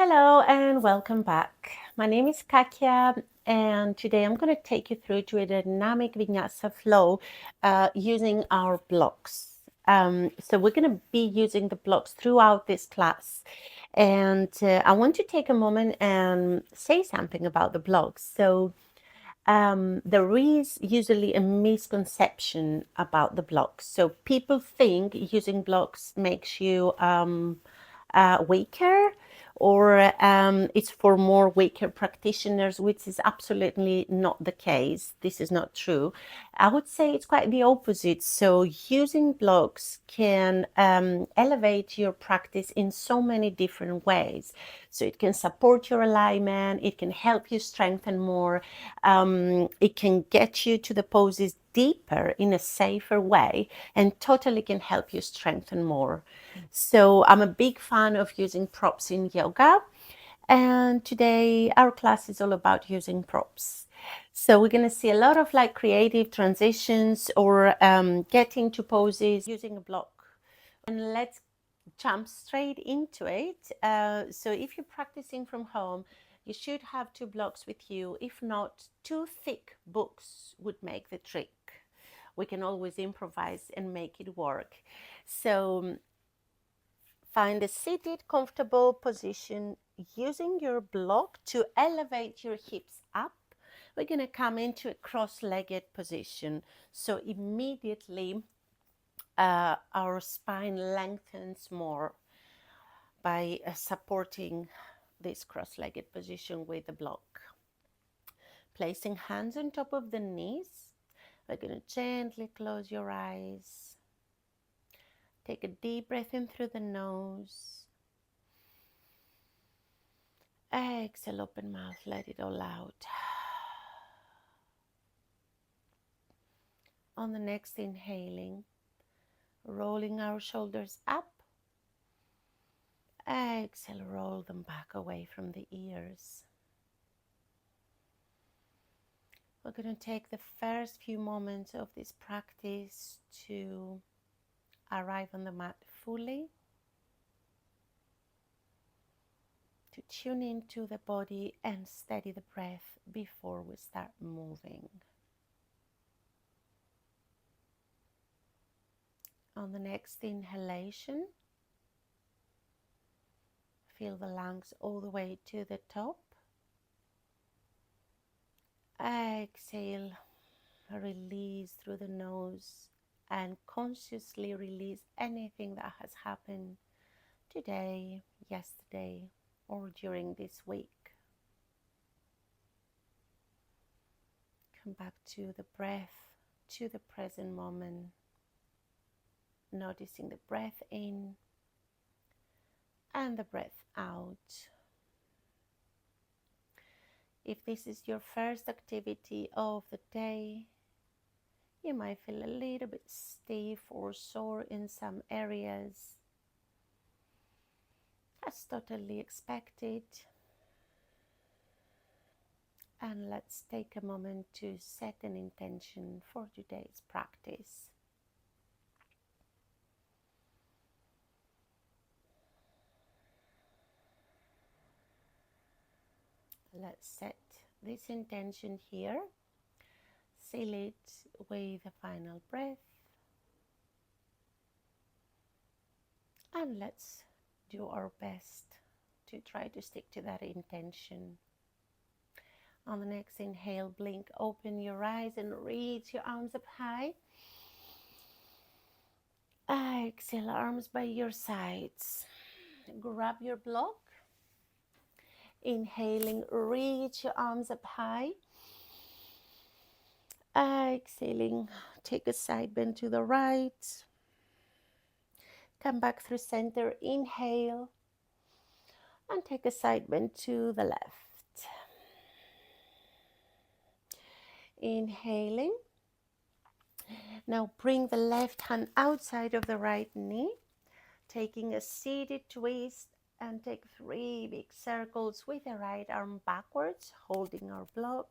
Hello and welcome back. My name is Katya, and today I'm going to take you through to a dynamic vinyasa flow using our blocks. So we're going to be using the blocks throughout this class, and I want to take a moment and say something about the blocks. There is usually a misconception about the blocks. So people think using blocks makes you weaker, or it's for more weaker practitioners, which is absolutely not the case. This is not true. I would say it's quite the opposite. So using blocks can elevate your practice in so many different ways. So it can support your alignment, it can help you strengthen more, it can get you to the poses deeper in a safer way, and totally can help you strengthen more. So I'm a big fan of using props in yoga, and today our class is all about using props. So we're going to see a lot of like creative transitions or getting to poses using a block. And let's jump straight into it. So if you're practicing from home, you should have two blocks with you. If not, two thick books would make the trick. We can always improvise and make it work. So find a seated, comfortable position using your block to elevate your hips up. We're going to come into a cross-legged position. So immediately our spine lengthens more by supporting this cross-legged position with the block. Placing hands on top of the knees, we're going to gently close your eyes. Take a deep breath in through the nose. Exhale, open mouth, let it all out. On the next inhaling, rolling our shoulders up. Exhale, roll them back away from the ears. We're going to take the first few moments of this practice to arrive on the mat fully, to tune into the body and steady the breath before we start moving. On the next inhalation, fill the lungs all the way to the top. Exhale, release through the nose and consciously release anything that has happened today, yesterday, or during this week. Come back to the breath, to the present moment, noticing the breath in and the breath out. If this is your first activity of the day, you might feel a little bit stiff or sore in some areas. That's totally expected. And let's take a moment to set an intention for today's practice. Let's set this intention here. Seal it with a final breath. And let's do our best to try to stick to that intention. On the next inhale, blink, open your eyes and reach your arms up high. Exhale, arms by your sides. Grab your block. Inhaling, reach your arms up high. Exhaling, take a side bend to the right. Come back through center, inhale. And take a side bend to the left. Inhaling. Now bring the left hand outside of the right knee. Taking a seated twist and take 3 big circles with the right arm backwards, holding our block.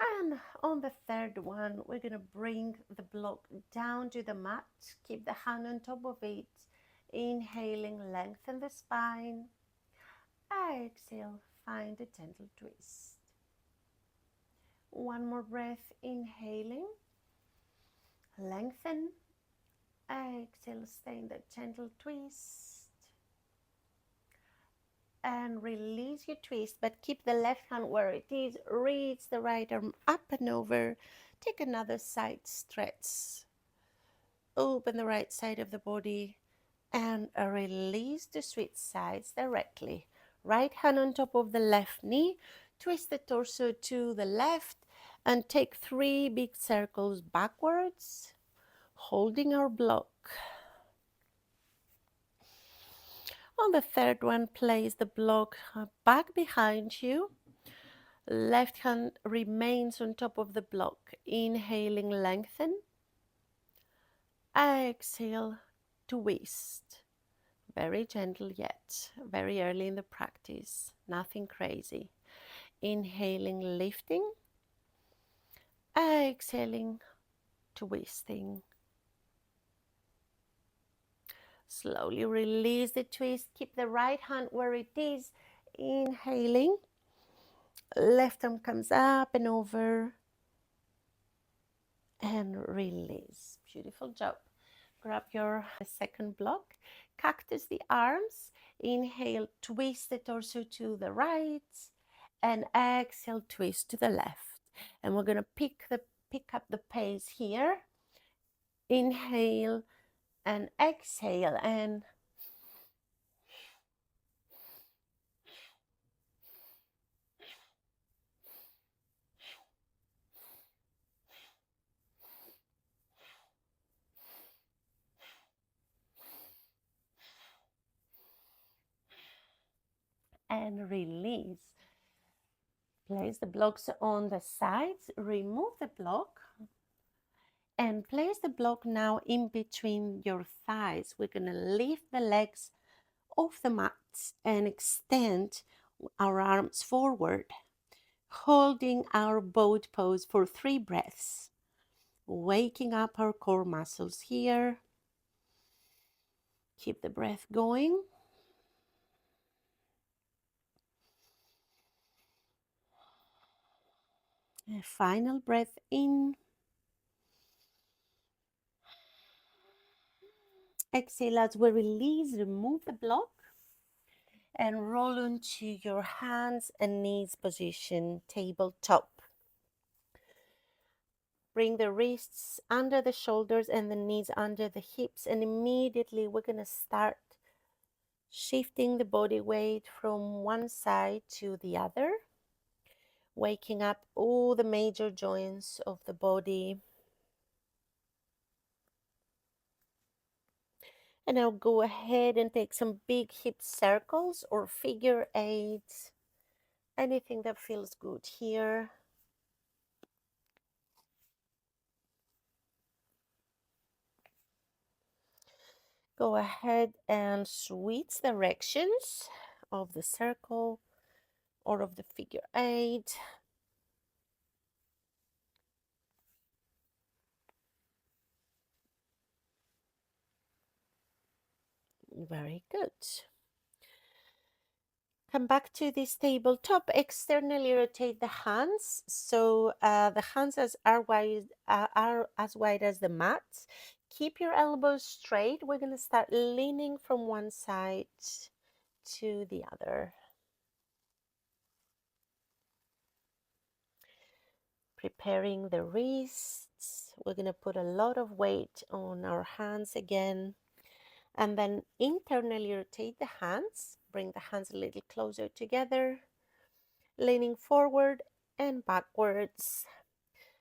And on the third one, we're going to bring the block down to the mat. Keep the hand on top of it. Inhaling, lengthen the spine. Exhale, find a gentle twist. One more breath, inhaling, lengthen. Exhale, stay in that gentle twist. And release your twist, but keep the left hand where it is. Reach the right arm up and over. Take another side stretch. Open the right side of the body and release the switch sides directly. Right hand on top of the left knee. Twist the torso to the left and take 3 big circles backwards, holding our block. On the third one, place the block back behind you. Left hand remains on top of the block. Inhaling, lengthen. Exhale, twist. Very gentle yet, very early in the practice, nothing crazy. Inhaling, lifting. Exhaling, twisting. Slowly release the twist. Keep the right hand where it is. Inhaling. Left arm comes up and over. And release. Beautiful job. Grab your second block. Cactus the arms. Inhale, twist the torso to the right. And exhale, twist to the left. And we're going to pick up the pace here. Inhale and exhale and release. Place the blocks on the sides, remove the block, and place the block now in between your thighs. We're going to lift the legs off the mat and extend our arms forward, holding our boat pose for 3 breaths, waking up our core muscles here. Keep the breath going. A final breath in. Exhale as we release, remove the block and roll onto your hands and knees position, tabletop. Bring the wrists under the shoulders and the knees under the hips, and immediately we're going to start shifting the body weight from one side to the other, waking up all the major joints of the body. And now go ahead and take some big hip circles or figure eights, anything that feels good here. Go ahead and switch directions of the circle or of the figure eight. Very good. Come back to this tabletop. Externally rotate the hands. So the hands are as wide as the mat. Keep your elbows straight. We're going to start leaning from one side to the other. Preparing the wrists. We're going to put a lot of weight on our hands again. And then internally rotate the hands. Bring the hands a little closer together. Leaning forward and backwards.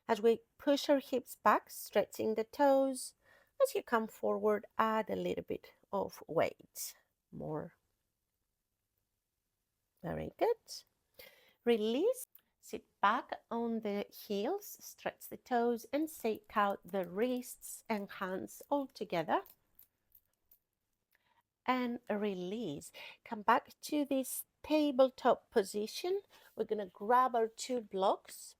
As we push our hips back, stretching the toes. As you come forward, add a little bit of weight. More. Very good. Release. Sit back on the heels, stretch the toes, and shake out the wrists and hands all together. And release. Come back to this tabletop position. We're going to grab our 2 blocks,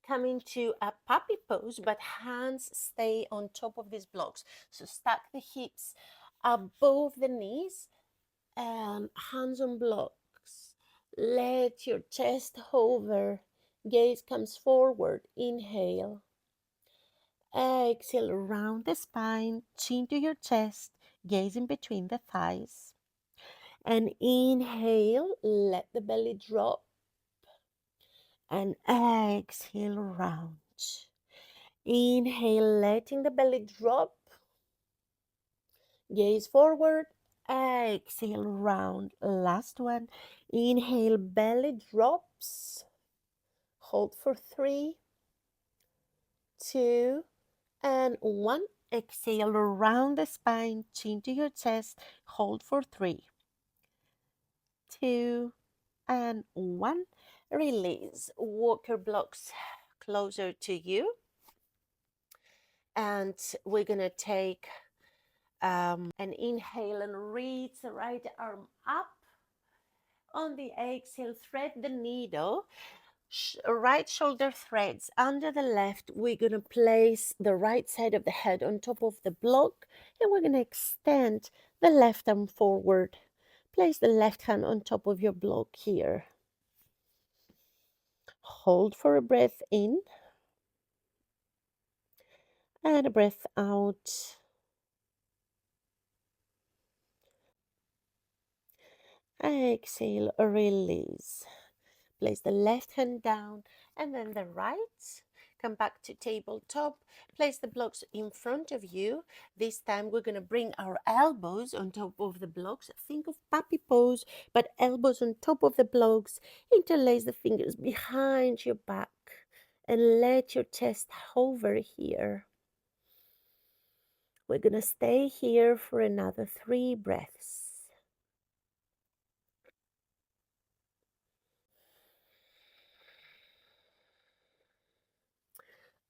come into a puppy pose, but hands stay on top of these blocks. So stack the hips above the knees, and hands on blocks. Let your chest hover. Gaze comes forward. Inhale. Exhale, round the spine, chin to your chest, gaze in between the thighs. And inhale, let the belly drop. And exhale, round. Inhale, letting the belly drop. Gaze forward. Exhale, round. Last one. Inhale, belly drops. Hold for 3, 2, and 1. Exhale, around the spine, chin to your chest. Hold for 3, 2, and 1. Release. Walk your blocks closer to you. And we're going to take an inhale and reach the right arm up. On the exhale, thread the needle. Right shoulder threads under the left. We're going to place the right side of the head on top of the block, and we're going to extend the left arm forward. Place the left hand on top of your block here. Hold for a breath in and a breath out. Exhale, release. Place the left hand down and then the right. Come back to tabletop. Place the blocks in front of you. This time we're going to bring our elbows on top of the blocks. Think of puppy pose, but elbows on top of the blocks. Interlace the fingers behind your back and let your chest hover here. We're going to stay here for another 3 breaths.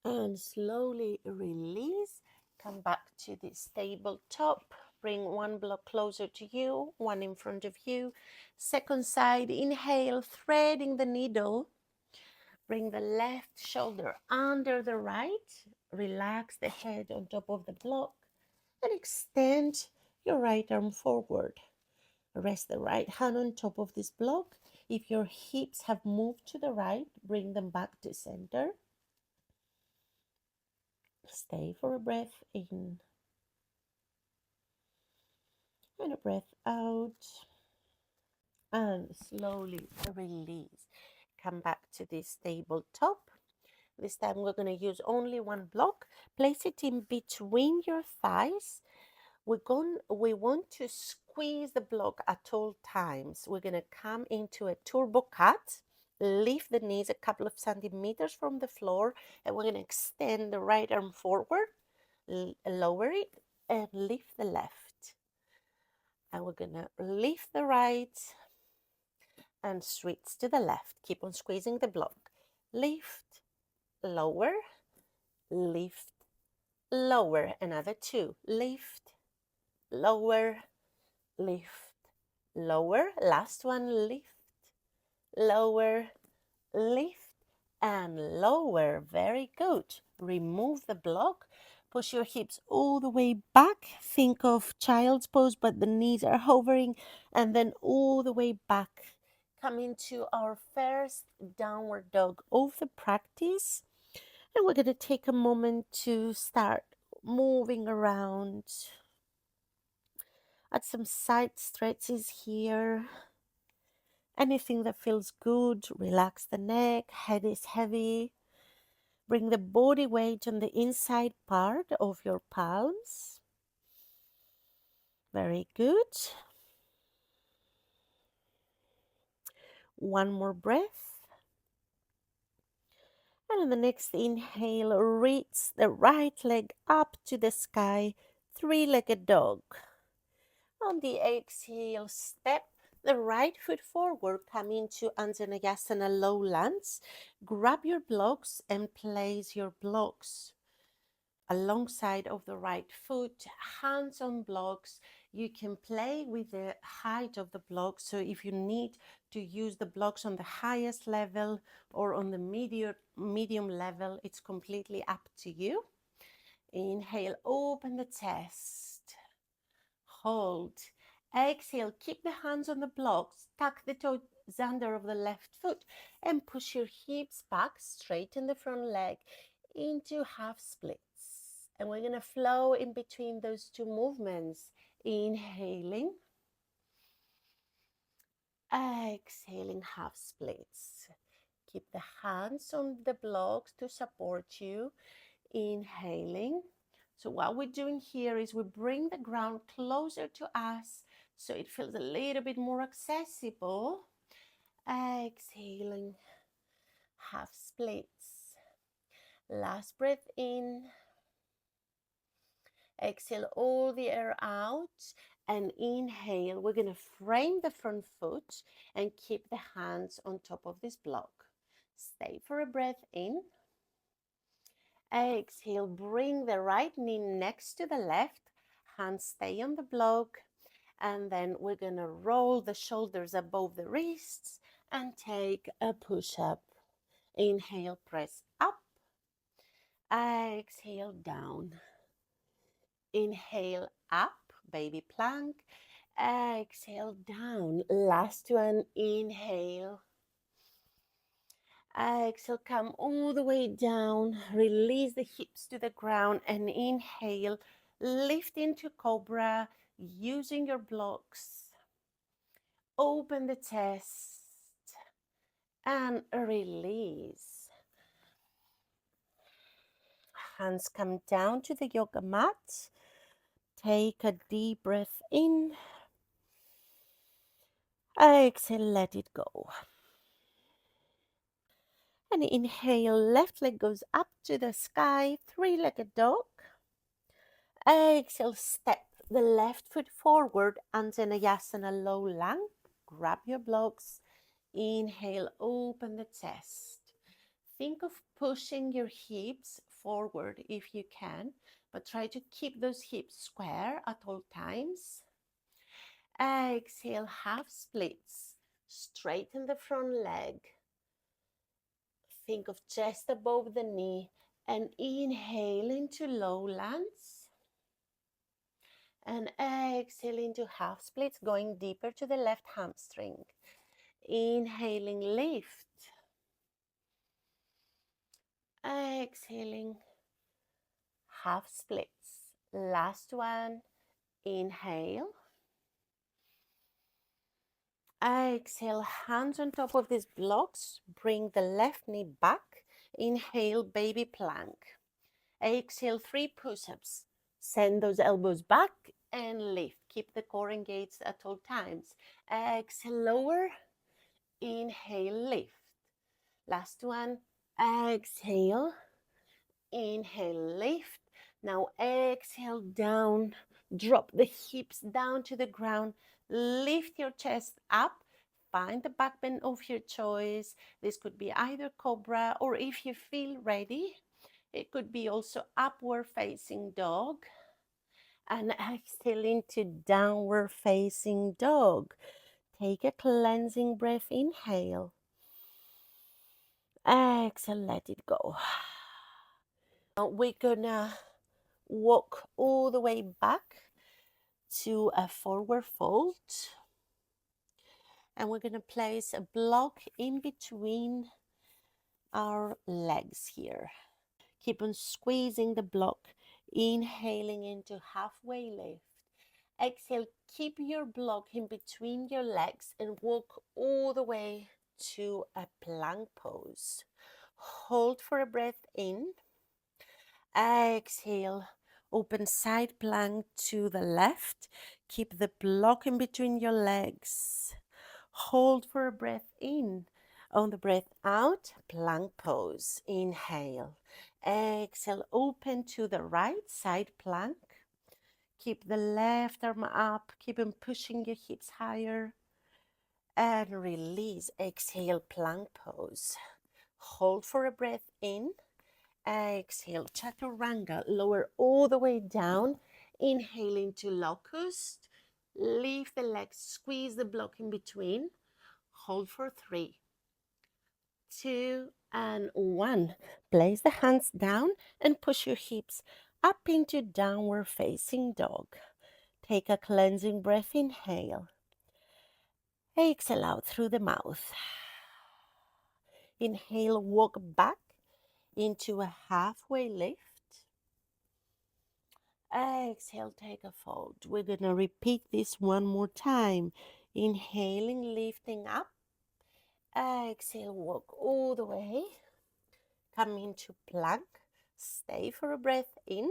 And slowly release. Come back to this tabletop. Bring one block closer to you, one in front of you. Second side, inhale, threading the needle. Bring the left shoulder under the right. Relax the head on top of the block and extend your right arm forward. Rest the right hand on top of this block. If your hips have moved to the right, bring them back to center. Stay for a breath in and a breath out, and slowly release. Come back to this tabletop. This time we're going to use only one block. Place it in between your thighs. We want to squeeze the block at all times. We're going to come into a turbo cut. Lift the knees a couple of centimeters from the floor, and we're going to extend the right arm forward, lower it, and lift the left. And we're going to lift the right and switch to the left. Keep on squeezing the block. Lift, lower, lift, lower. Another 2. Lift, lower, lift, lower. Last one. Lift, lower, lift, and lower. Very good. Remove the block. Push your hips all the way back. Think of child's pose, but the knees are hovering, and then all the way back. Come into our first downward dog of the practice. And we're going to take a moment to start moving around. Add some side stretches here. Anything that feels good. Relax the neck. Head is heavy. Bring the body weight on the inside part of your palms. Very good. One more breath. And on the next inhale, reach the right leg up to the sky, 3-legged dog. On the exhale, step the right foot forward, come into Anjaneyasana low lunge. Grab your blocks and place your blocks alongside of the right foot, hands on blocks. You can play with the height of the blocks. So if you need to use the blocks on the highest level or on the medium level, it's completely up to you. Inhale, open the chest. hold. Exhale, keep the hands on the blocks, tuck the toes under of the left foot and push your hips back, straighten the front leg into half splits. And we're going to flow in between those two movements. Inhaling, exhaling, half splits. Keep the hands on the blocks to support you. Inhaling. So what we're doing here is we bring the ground closer to us so it feels a little bit more accessible. Exhaling, half splits. Last breath in. Exhale all the air out and inhale. We're going to frame the front foot and keep the hands on top of this block. Stay for a breath in. Exhale, bring the right knee next to the left. Hands stay on the block. And then we're going to roll the shoulders above the wrists and take a push-up. Inhale, press up. Exhale, down. Inhale, up, baby plank. Exhale, down. Last one, inhale. Exhale, come all the way down. Release the hips to the ground and inhale. Lift into cobra using your blocks. Open the chest and release. Hands come down to the yoga mat. Take a deep breath in. Exhale, let it go. And inhale, left leg goes up to the sky, three-legged dog. Exhale, step the left foot forward, Anjaneyasana, low lunge. Grab your blocks. Inhale, open the chest. Think of pushing your hips forward if you can, but try to keep those hips square at all times. Exhale, half splits. Straighten the front leg. Think of chest above the knee and inhale into low lunge. And exhale into half splits, going deeper to the left hamstring. Inhaling, lift. Exhaling, half splits. Last one, inhale. Exhale, hands on top of these blocks. Bring the left knee back. Inhale, baby plank. Exhale, 3 push-ups. Send those elbows back and lift. Keep the core engaged at all times. Exhale, lower. Inhale, lift. Last one. Exhale. Inhale, lift. Now exhale, down. Drop the hips down to the ground. Lift your chest up. Find the back bend of your choice. This could be either cobra, or if you feel ready, it could be also upward facing dog. And exhale into downward facing dog. Take a cleansing breath. Inhale. Exhale, let it go. Now we're gonna walk all the way back to a forward fold. And we're gonna place a block in between our legs here. Keep on squeezing the block, inhaling into halfway lift. Exhale, keep your block in between your legs and walk all the way to a plank pose. Hold for a breath in. Exhale, open side plank to the left. Keep the block in between your legs. Hold for a breath in. On the breath out, plank pose. Inhale. Exhale, open to the right side plank. Keep the left arm up. Keep on pushing your hips higher. And release. Exhale, plank pose. Hold for a breath in. Exhale, chaturanga. Lower all the way down. Inhale into locust. Lift the legs. Squeeze the block in between. Hold for 3, 2, and 1. Place the hands down and push your hips up into downward facing dog. Take a cleansing breath, inhale. Exhale out through the mouth. Inhale, walk back into a halfway lift. Exhale, take a fold. We're going to repeat this one more time. Inhaling, lifting up. Exhale, walk all the way. Come into plank. Stay for a breath in.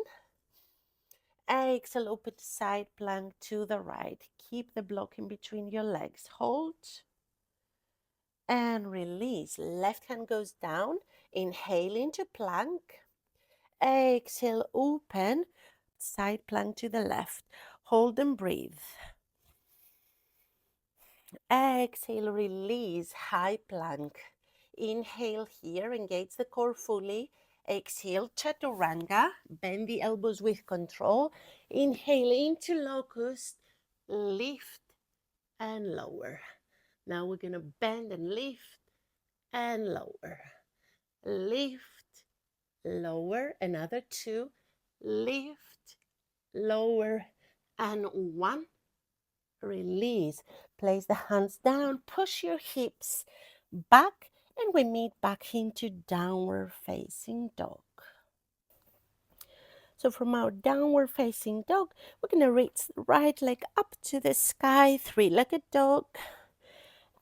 Exhale, open side plank to the right. Keep the block in between your legs. Hold. And release. Left hand goes down. Inhale into plank. Exhale, open. Side plank to the left. Hold and breathe. Exhale, release, high plank. Inhale here, engage the core fully. Exhale, chaturanga, bend the elbows with control. Inhale into locust, lift and lower. Now we're going to bend and lift and lower. Lift, lower, another two. Lift, lower, and one. Release. Place the hands down, push your hips back, and we meet back into downward facing dog. So from our downward facing dog, we're going to reach the right leg up to the sky, three-legged dog.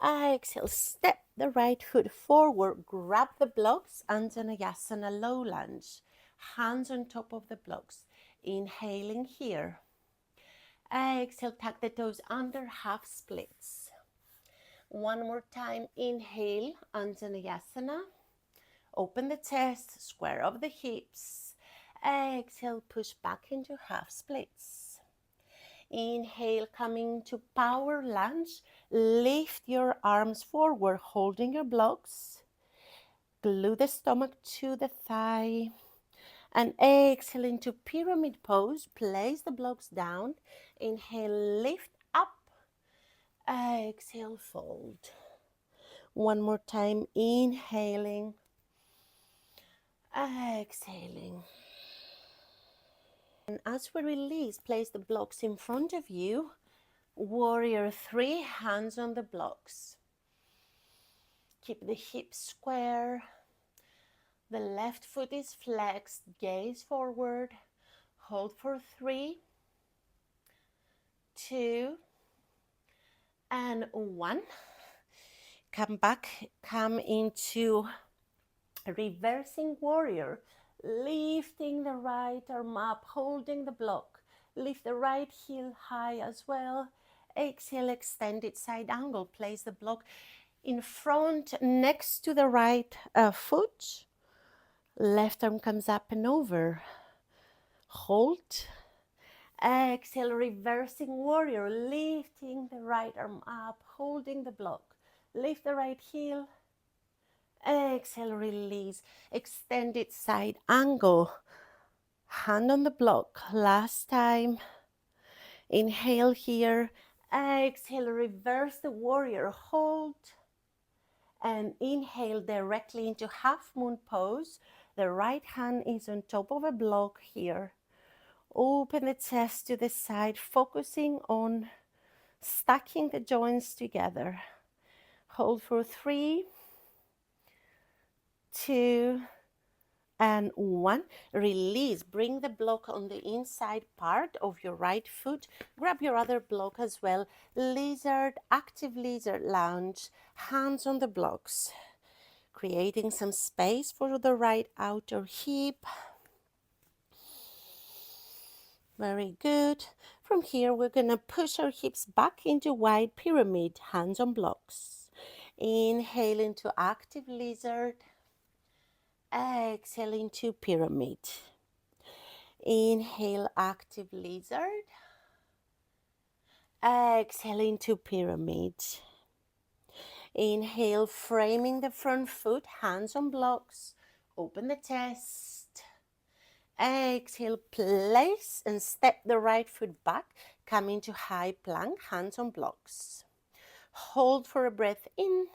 Exhale, step the right foot forward, grab the blocks, Anjaneyasana low lunge. Hands on top of the blocks. Inhaling here. Exhale, tuck the toes under, half splits. One more time, inhale, Anjaneyasana. Open the chest, square up the hips. Exhale, push back into half splits. Inhale, coming to power lunge. Lift your arms forward, holding your blocks. Glue the stomach to the thigh. And exhale into pyramid pose. Place the blocks down. Inhale, lift up. Exhale, fold. One more time, inhaling. Exhaling. And as we release, place the blocks in front of you. Warrior three, hands on the blocks. Keep the hips square. The left foot is flexed, gaze forward. Hold for 3, 2, and 1. Come back, come into reversing warrior. Lifting the right arm up, holding the block. Lift the right heel high as well. Exhale, extended side angle. Place the block in front next to the right foot. Left arm comes up and over. Hold. Exhale, reversing warrior. Lifting the right arm up, holding the block. Lift the right heel. Exhale, release. Extended side angle. Hand on the block. Last time. Inhale here. Exhale, reverse the warrior. Hold. And inhale directly into half moon pose. The right hand is on top of a block here. Open the chest to the side, focusing on stacking the joints together. Hold for 3, 2, and 1. Release. Bring the block on the inside part of your right foot. Grab your other block as well. Lizard, active lizard lunge. Hands on the blocks. Creating some space for the right outer hip. Very good. From here, we're going to push our hips back into wide pyramid, hands on blocks. Inhale into active lizard. Exhale into pyramid. Inhale, active lizard. Exhale into pyramid. Inhale, framing the front foot, hands on blocks. Open the chest. Exhale, place and step the right foot back. Come into high plank, hands on blocks. Hold for a breath in.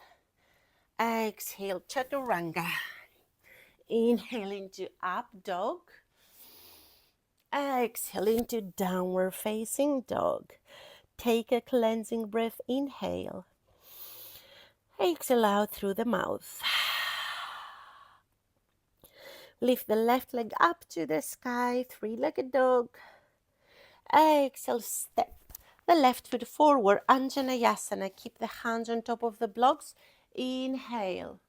Exhale, chaturanga. Inhale into up dog. Exhale into downward facing dog. Take a cleansing breath, inhale. Exhale out through the mouth. Lift the left leg up to the sky, three-legged dog. Exhale, step the left foot forward, Anjaneyasana. Keep the hands on top of the blocks. Inhale.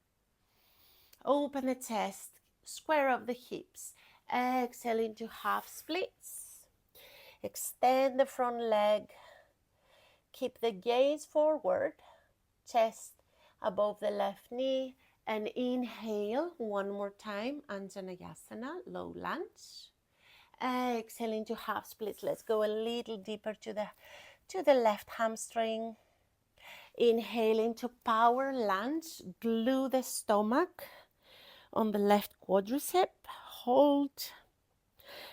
Open the chest, square up the hips. Exhale into half splits. Extend the front leg. Keep the gaze forward, chest above the left knee. And inhale one more time, Anjaneyasana, low lunge. Exhale into half splits. Let's go a little deeper to the left hamstring. Inhale into power lunge. Glue the stomach on the left quadricep. Hold.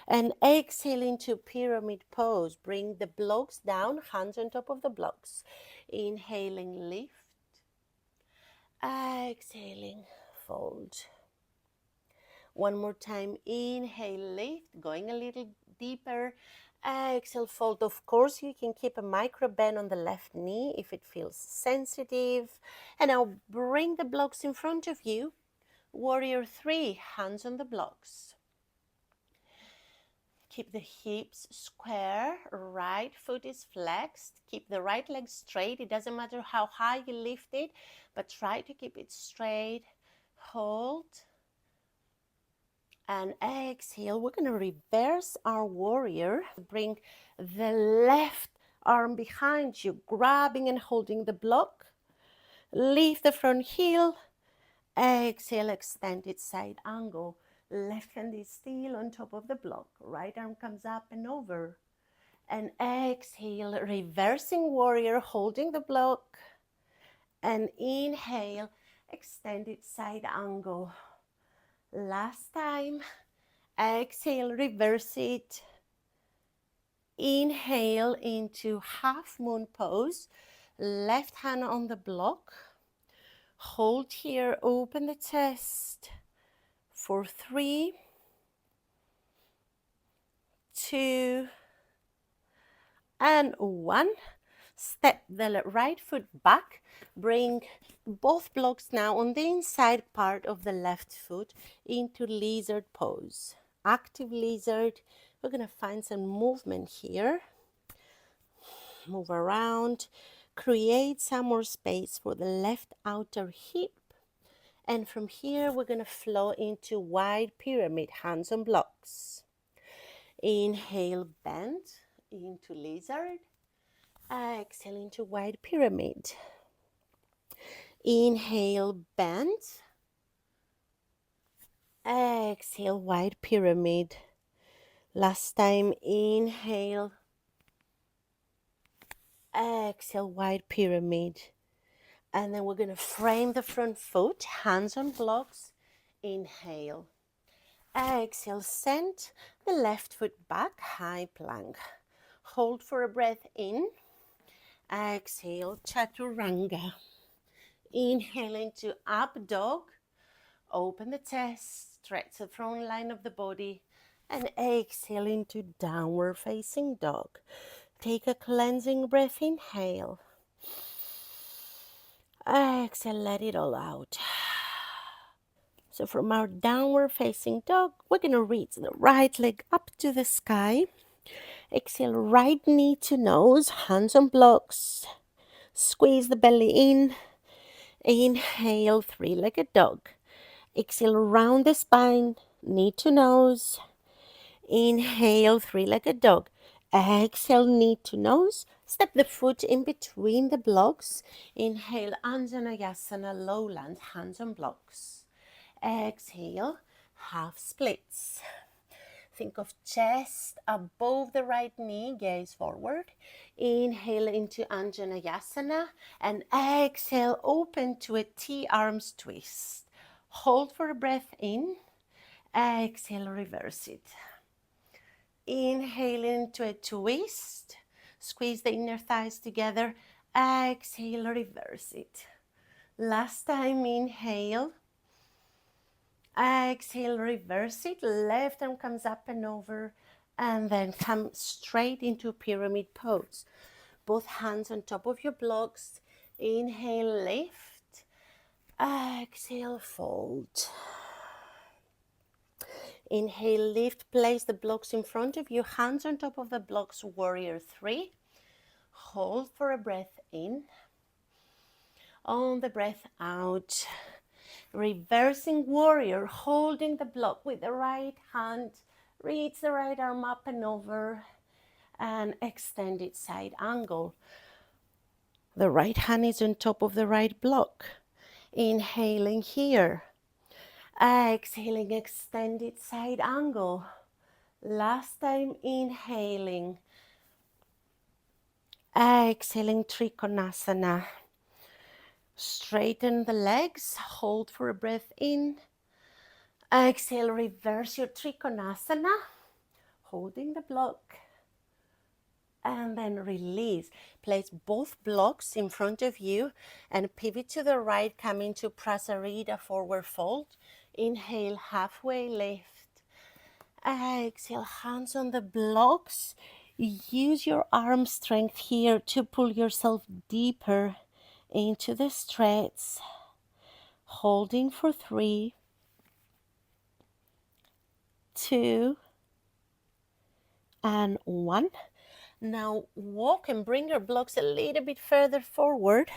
And exhale into pyramid pose. Bring the blocks down, hands on top of the blocks. Inhaling, lift. Exhaling, fold. One more time, inhale, lift, going a little deeper. Exhale, fold. Of course, you can keep a micro bend on the left knee if it feels sensitive. And now bring the blocks in front of you. Warrior 3, hands on the blocks. Keep the hips square, right foot is flexed. Keep the right leg straight. It doesn't matter how high you lift it, but try to keep it straight. Hold. And exhale. We're going to reverse our warrior. Bring the left arm behind you, grabbing and holding the block. Lift the front heel. Exhale, extended side angle. Left hand is still on top of the block. Right arm comes up and over. And exhale, reversing warrior, holding the block. And inhale, extended side angle. Last time. Exhale, reverse it. Inhale into half moon pose. Left hand on the block. Hold here, open the chest for 3, 2, and 1. Step the right foot back. Bring both blocks now on the inside part of the left foot into lizard pose. Active lizard. We're going to find some movement here. Move around. Create some more space for the left outer hip. And from here, we're going to flow into wide pyramid, hands on blocks. Inhale, bend into lizard. Exhale into wide pyramid. Inhale, bend. Exhale, wide pyramid. Last time, inhale. Exhale, wide pyramid. And then we're going to frame the front foot, hands on blocks. Inhale. Exhale, send the left foot back, high plank. Hold for a breath in. Exhale, chaturanga. Inhale into up dog. Open the chest, stretch the front line of the body. And exhale into downward facing dog. Take a cleansing breath, inhale. Exhale, let it all out. So from our downward facing dog, we're going to reach the right leg up to the sky. Exhale, right knee to nose, hands on blocks. Squeeze the belly in. Inhale, three-legged dog. Exhale, round the spine, knee to nose. Inhale, three-legged dog. Exhale, knee to nose. Step the foot in between the blocks. Inhale, Anjaneyasana, low lunge, hands on blocks. Exhale, half splits. Think of chest above the right knee, gaze forward. Inhale into Anjaneyasana and exhale, open to a T-arms twist. Hold for a breath in. Exhale, reverse it. Inhale into a twist. Squeeze the inner thighs together. Exhale, reverse it. Last time, inhale. Exhale, reverse it. Left arm comes up and over. And then come straight into pyramid pose. Both hands on top of your blocks. Inhale, lift. Exhale, fold. Inhale, lift. Place the blocks in front of you. Hands on top of the blocks, warrior 3. Hold for a breath in. On the breath out. Reversing warrior, holding the block with the right hand. Reach the right arm up and over. And extended side angle. The right hand is on top of the right block. Inhaling here. Exhaling, extended side angle. Last time inhaling. Exhaling, Trikonasana. Straighten the legs. Hold for a breath in. Exhale, reverse your Trikonasana. Holding the block. And then release. Place both blocks in front of you and pivot to the right. Come into Prasarita, forward fold. Inhale, halfway lift. Exhale, hands on the blocks. Use your arm strength here to pull yourself deeper into the stretch. Holding for 3, 2, and 1. Now walk and bring your blocks a little bit further forward.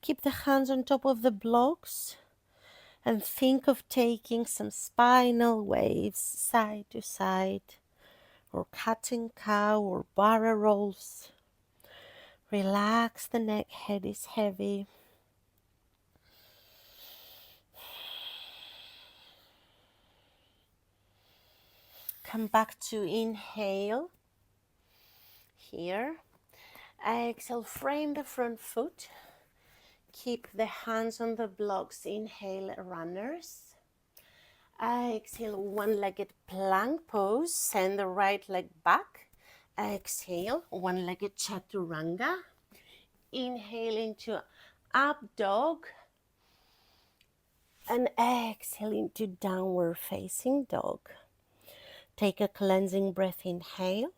Keep the hands on top of the blocks and think of taking some spinal waves side to side, or cat-and cow or barra rolls. Relax the neck, head is heavy. Come back to inhale here. Exhale, frame the front foot. Keep the hands on the blocks. Inhale, runners. Exhale, one-legged plank pose. Send the right leg back. Exhale, one-legged chaturanga. Inhale into up dog. And exhale into downward facing dog. Take a cleansing breath, inhale.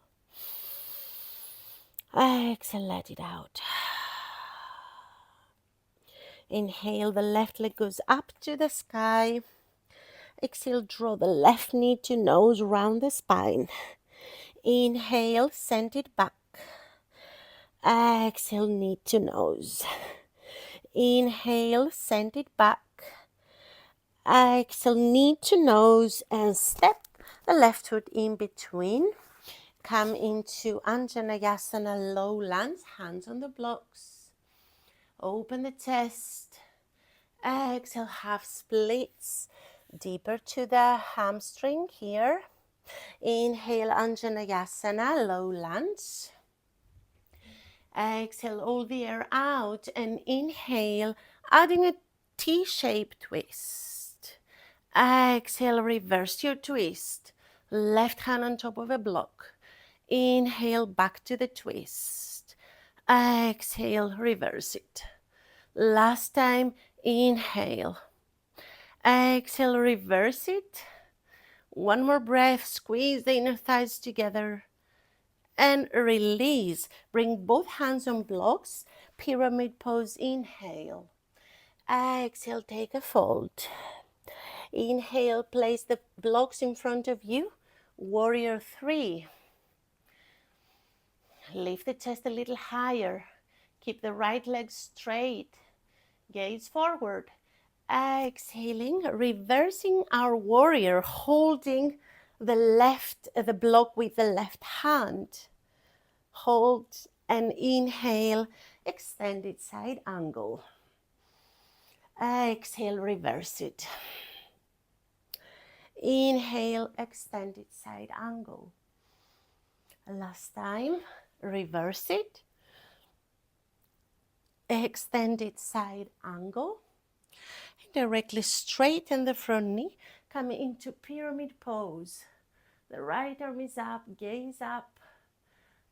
Exhale, let it out. Inhale, the left leg goes up to the sky. Exhale, draw the left knee to nose, round the spine. Inhale, send it back. Exhale, knee to nose. Inhale, send it back. Exhale, knee to nose, and step the left foot in between. Come into Anjaneyasana, low lunge, hands on the blocks. Open the chest. Exhale, half splits. Deeper to the hamstring here. Inhale, Anjaneyasana, low lunge. Exhale, all the air out, and inhale, adding a T-shaped twist. Exhale, reverse your twist. Left hand on top of a block. Inhale, back to the twist. Exhale, reverse it. Last time, inhale. Exhale, reverse it. One more breath, squeeze the inner thighs together. And release. Bring both hands on blocks. Pyramid pose, inhale. Exhale, take a fold. Inhale, place the blocks in front of you. Warrior 3. Lift the chest a little higher. Keep the right leg straight. Gaze forward. Exhaling, reversing our warrior, holding the block with the left hand. Hold and inhale, extended side angle. Exhale, reverse it. Inhale, extended side angle. Last time, reverse it. Extended side angle. Directly straighten the front knee. Come into pyramid pose. The right arm is up, gaze up.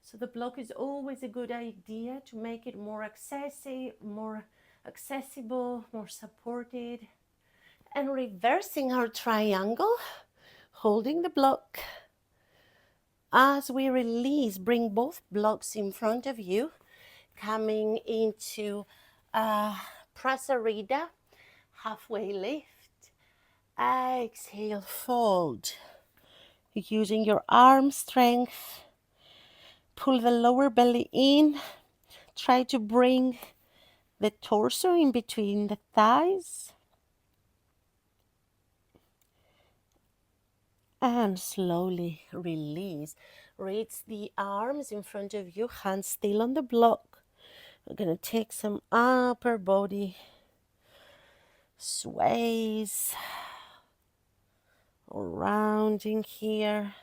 So the block is always a good idea to make it more accessible, more supported. And reversing our triangle, holding the block. As we release, bring both blocks in front of you, coming into Prasarita, halfway lift. Exhale, fold. Using your arm strength, pull the lower belly in. Try to bring the torso in between the thighs. And slowly release. Reach the arms in front of you, hands still on the block. We're going to take some upper body sways, rounding here.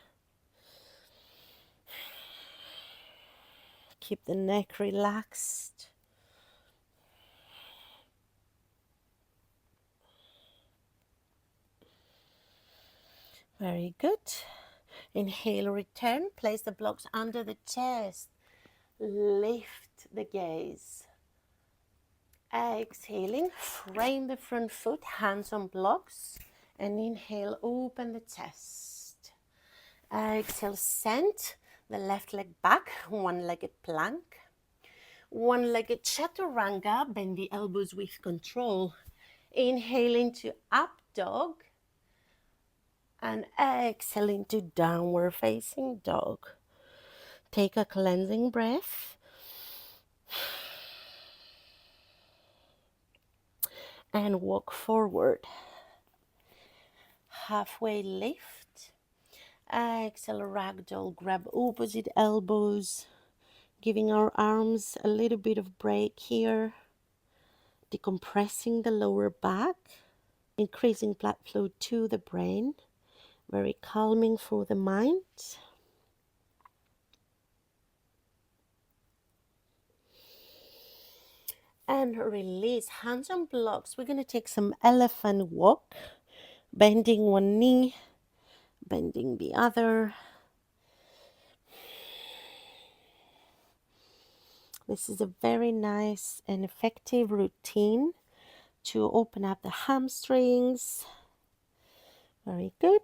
Keep the neck relaxed. Very good. Inhale, return. Place the blocks under the chest. Lift the gaze. Exhaling, frame the front foot, hands on blocks. And inhale, open the chest. Exhale, send the left leg back, one-legged plank. One-legged chaturanga, bend the elbows with control. Inhale into up dog. And exhale into downward facing dog. Take a cleansing breath. And walk forward. Halfway lift. Exhale, ragdoll, grab opposite elbows. Giving our arms a little bit of break here. Decompressing the lower back. Increasing blood flow to the brain. Very calming for the mind. And release, hands on blocks. We're going to take some elephant walk. Bending one knee, bending the other. This is a very nice and effective routine to open up the hamstrings. Very good.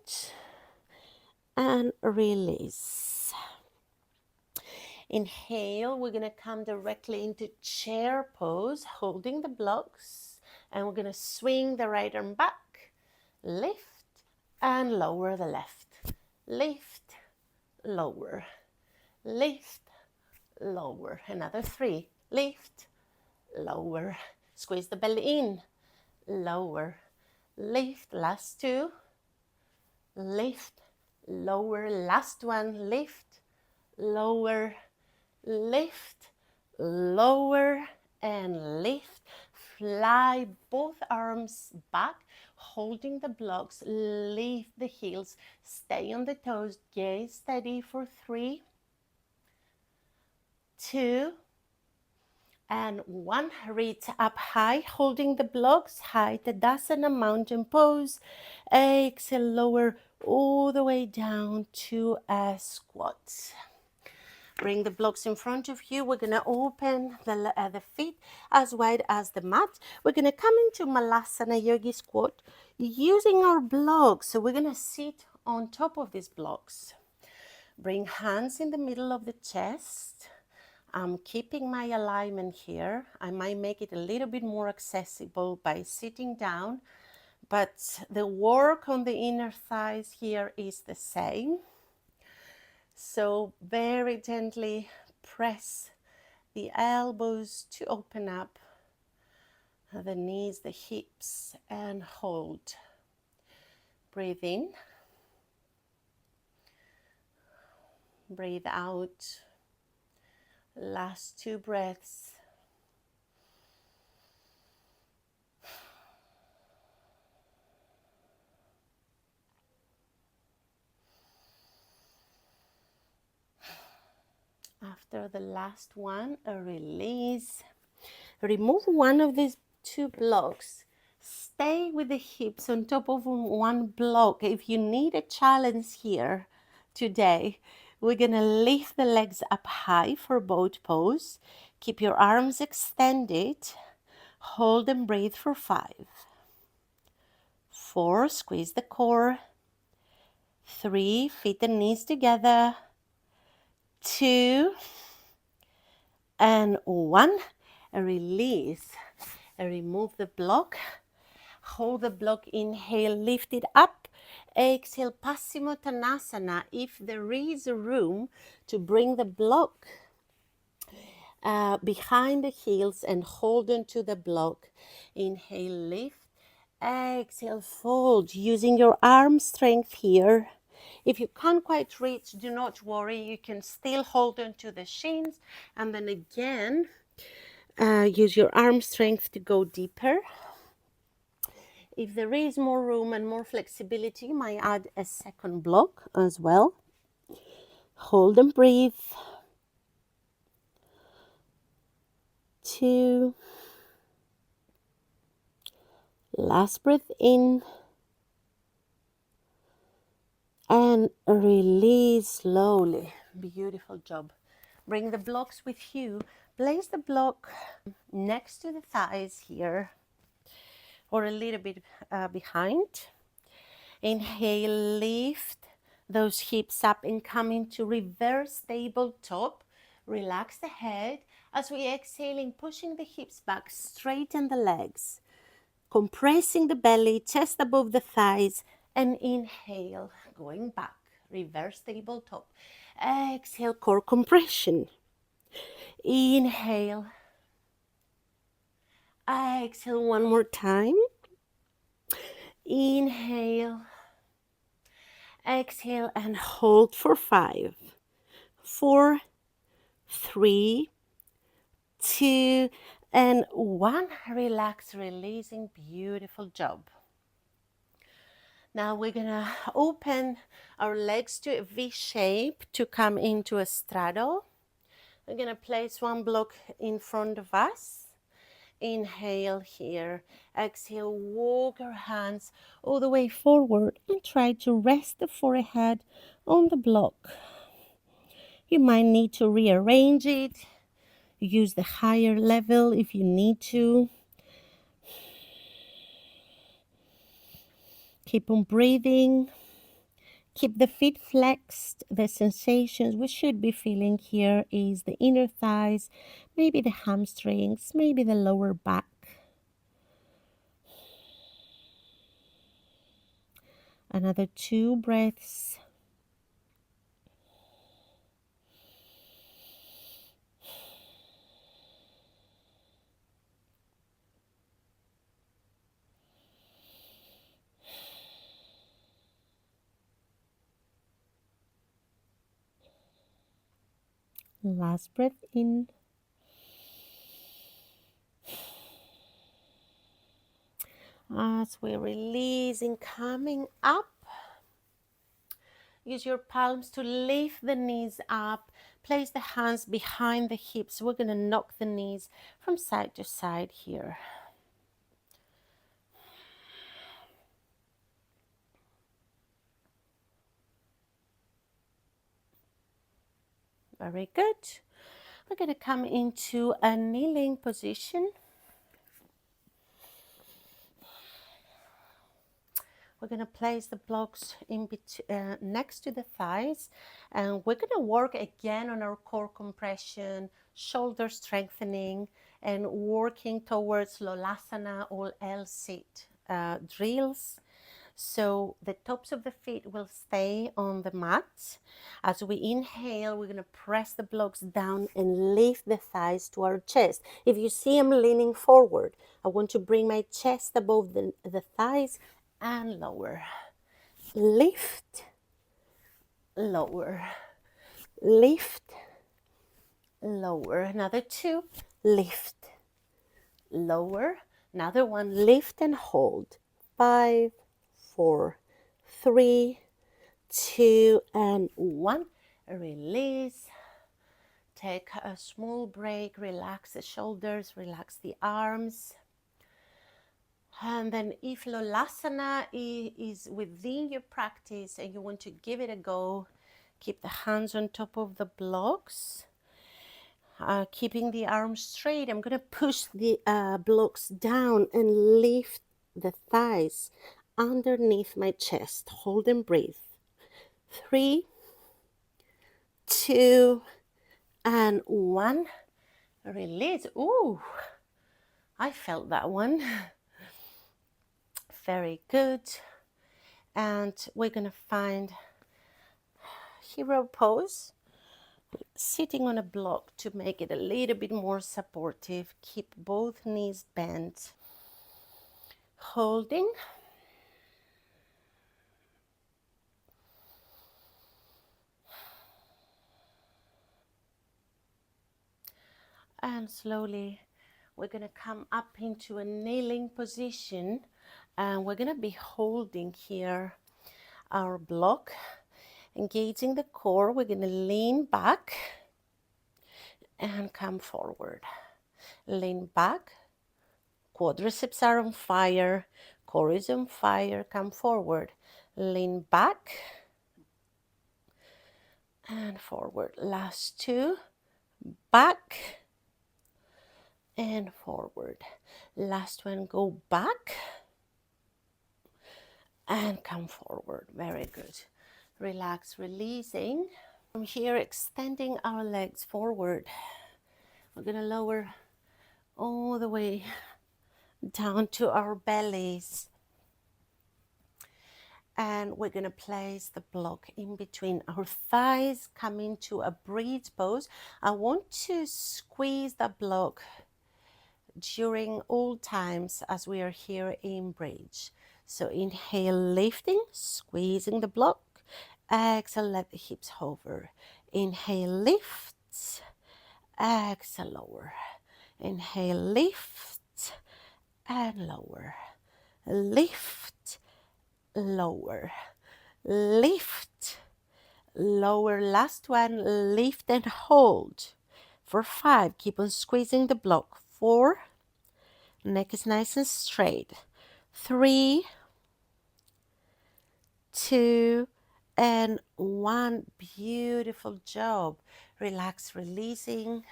And release. Inhale, we're going to come directly into chair pose, holding the blocks. And we're going to swing the right arm back, lift, and lower the left. Lift, lower, lift, lower. Another 3. Lift, lower. Squeeze the belly in, lower, lift. Last 2. Lift, lower. Last 1. Lift, lower, lift, lower, and lift. Fly both arms back, holding the blocks. Lift the heels. Stay on the toes. Gaze steady for 3, 2, and 1. Reach up high, holding the blocks. High Tadasana, mountain pose. Exhale, lower all the way down to a squat. Bring the blocks in front of you. We're going to open the feet as wide as the mat. We're going to come into Malasana Yogi Squat using our blocks. So we're going to sit on top of these blocks. Bring hands in the middle of the chest. I'm keeping my alignment here. I might make it a little bit more accessible by sitting down, but the work on the inner thighs here is the same. So very gently press the elbows to open up, the knees, the hips, and hold. Breathe in. Breathe out. Last 2 breaths. After the last one, a release. Remove one of these 2 blocks. Stay with the hips on top of one block. If you need a challenge here today, we're going to lift the legs up high for boat pose. Keep your arms extended. Hold and breathe for 5. 4, squeeze the core. 3, feet and knees together. 2, and 1. Release. Remove the block. Hold the block, inhale, lift it up. Exhale, Paschimottanasana. If there is room to bring the block behind the heels and hold onto the block. Inhale, lift. Exhale, fold, using your arm strength here. If you can't quite reach, do not worry. You can still hold onto the shins, and then again, use your arm strength to go deeper. If there is more room and more flexibility, you might add a second block as well. Hold and breathe. 2. Last breath in. And release slowly. Beautiful job. Bring the blocks with you. Place the block next to the thighs here, or a little bit behind. Inhale, lift those hips up and come into reverse tabletop. Relax the head. As we exhaling, pushing the hips back, straighten the legs. Compressing the belly, chest above the thighs, and inhale, going back, reverse tabletop. Exhale, core compression. Inhale. Exhale one more time. Inhale. Exhale and hold for 5, 4, 3, 2, and 1. Relax, releasing. Beautiful job. Now we're gonna open our legs to a V shape to come into a straddle. We're gonna place one block in front of us. Inhale here. Exhale, walk our hands all the way forward and try to rest the forehead on the block. You might need to rearrange it. Use the higher level if you need to. Keep on breathing. Keep the feet flexed. The sensations we should be feeling here is the inner thighs, maybe the hamstrings, maybe the lower back. Another 2 breaths. Last breath in. As we're releasing, coming up. Use your palms to lift the knees up. Place the hands behind the hips. We're going to knock the knees from side to side here. Very good. We're going to come into a kneeling position. We're going to place the blocks in next to the thighs, and we're going to work again on our core compression, shoulder strengthening, and working towards Lolasana or L-sit drills. So the tops of the feet will stay on the mat. As we inhale, we're going to press the blocks down and lift the thighs to our chest. If you see I'm leaning forward, I want to bring my chest above the thighs and lower. Lift, lower. Lift, lower. Another 2. Lift, lower. Another 1. Lift and hold. 5, 4, 3, 2, and 1. Release. Take a small break. Relax the shoulders. Relax the arms. And then if Lolasana is within your practice and you want to give it a go, keep the hands on top of the blocks. Keeping the arms straight. I'm going to push the blocks down and lift the thighs underneath my chest. Hold and breathe. 3, 2, and 1. Release. Ooh, I felt that one. Very good. And we're going to find hero pose, sitting on a block to make it a little bit more supportive. Keep both knees bent. Holding. And slowly we're going to come up into a kneeling position, and we're going to be holding here our block, engaging the core. We're going to lean back and come forward. Lean back, quadriceps are on fire, core is on fire, come forward. Lean back and forward. Last 2, back and forward. Last one, go back and come forward. Very good. Relax, releasing. From here, extending our legs forward. We're going to lower all the way down to our bellies. And we're going to place the block in between our thighs, come into a bridge pose. I want to squeeze the block during all times as we are here in bridge. So inhale, lifting, squeezing the block. Exhale, let the hips hover. Inhale, lift. Exhale, lower. Inhale, lift and lower. Lift, lower. Lift, lower. Last one, lift and hold. For 5, keep on squeezing the block. 4, neck is nice and straight. 3, 2, and 1. Beautiful job. Relax, releasing.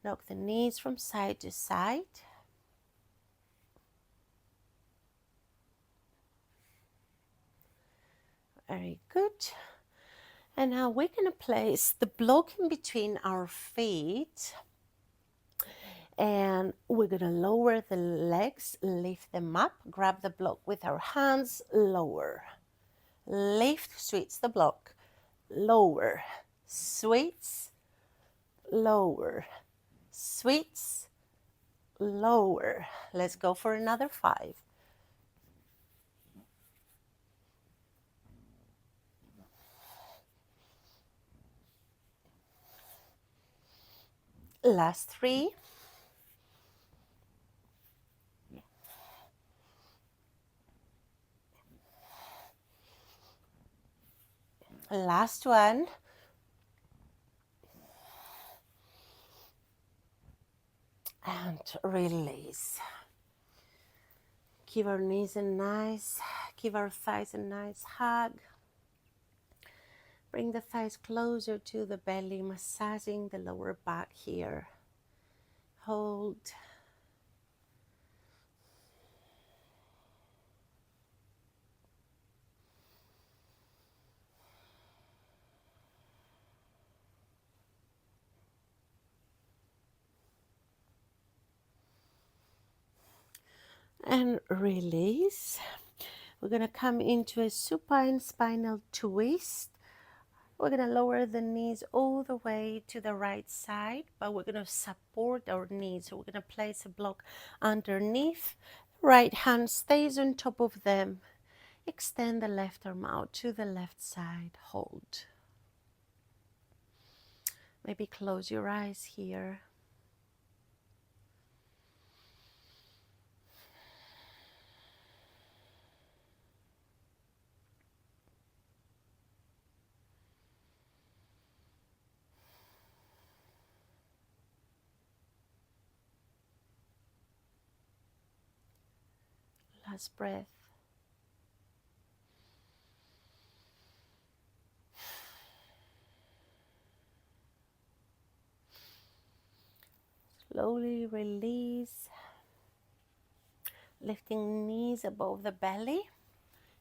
Knock the knees from side to side. Very good. And now we're going to place the block in between our feet. And we're going to lower the legs, lift them up, grab the block with our hands, lower. Lift, switch the block, lower, switch, lower, switch, lower. Let's go for another 5. Last 3. Last one. And release. Give our knees a nice, give our thighs a nice hug. Bring the thighs closer to the belly, massaging the lower back here. Hold. And release. We're going to come into a supine spinal twist. We're going to lower the knees all the way to the right side, but we're going to support our knees. So we're going to place a block underneath. Right hand stays on top of them. Extend the left arm out to the left side. Hold. Maybe close your eyes here. Last breath. Slowly release. Lifting knees above the belly.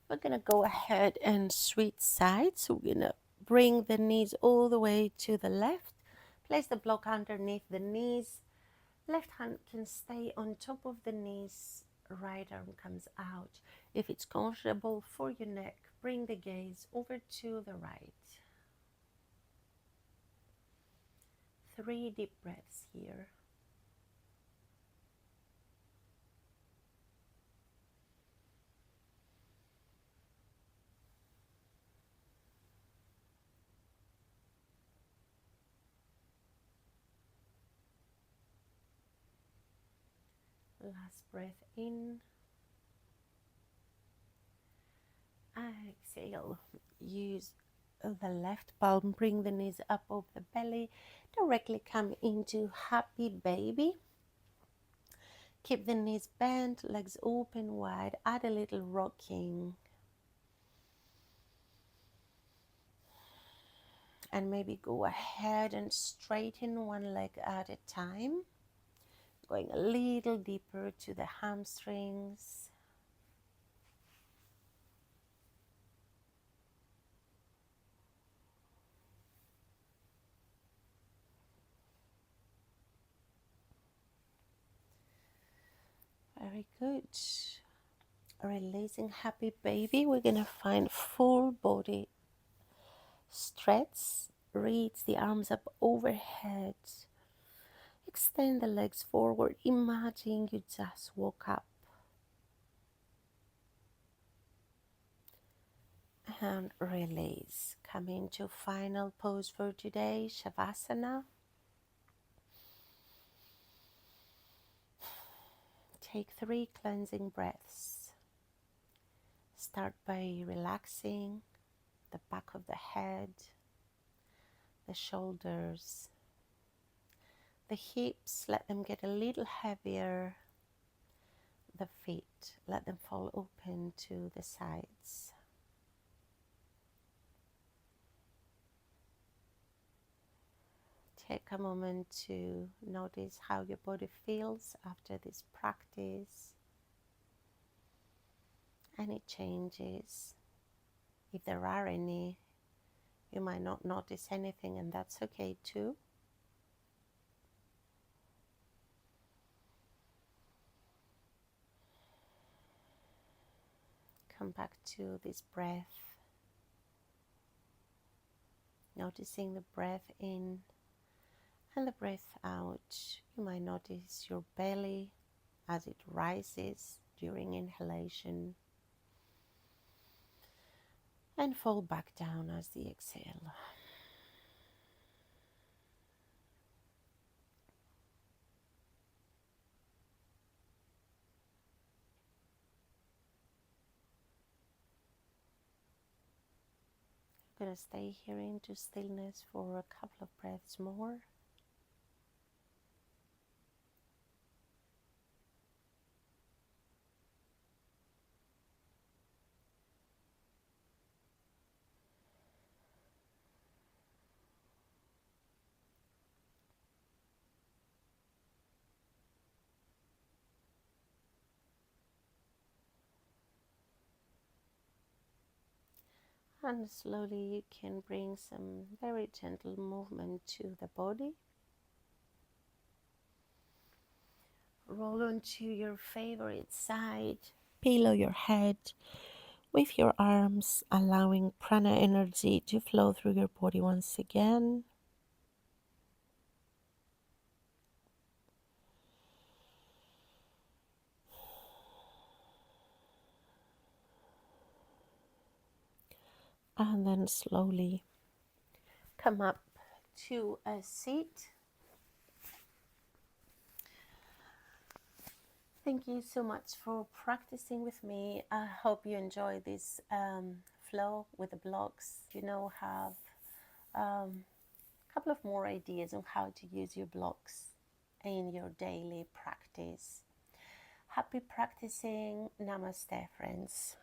We're going to go ahead and switch sides. So we're going to Bring the knees all the way to the left. Place the block underneath the knees. Left hand can stay on top of the knees. Right arm comes out. If it's comfortable for your neck, bring the gaze over to the right. 3 deep breaths here. Last breath in. Exhale. Use the left palm, bring the knees up over the belly. Directly come into happy baby. Keep the knees bent, legs open wide. Add a little rocking. And maybe go ahead and straighten one leg at a time. Going a little deeper to the hamstrings. Very good. Releasing happy baby. We're going to find full body stretch. Reach the arms up overhead. Extend the legs forward. Imagine you just woke up. And release. Come into final pose for today, Shavasana. Take 3 cleansing breaths. Start by relaxing the back of the head, the shoulders, the hips. Let them get a little heavier. The feet, let them fall open to the sides. Take a moment to notice how your body feels after this practice. Any changes, if there are any, you might not notice anything, and that's okay too. Come back to this breath, noticing the breath in and the breath out. You might notice your belly as it rises during inhalation and fall back down as the exhale. I'm going to stay here into stillness for a couple of breaths more. And slowly you can bring some very gentle movement to the body. Roll onto your favorite side. Pillow your head with your arms, allowing prana energy to flow through your body once again. And then slowly come up to a seat. Thank you so much for practicing with me. I hope you enjoy this flow with the blocks. You now have a couple of more ideas on how to use your blocks in your daily practice. Happy practicing. Namaste, friends.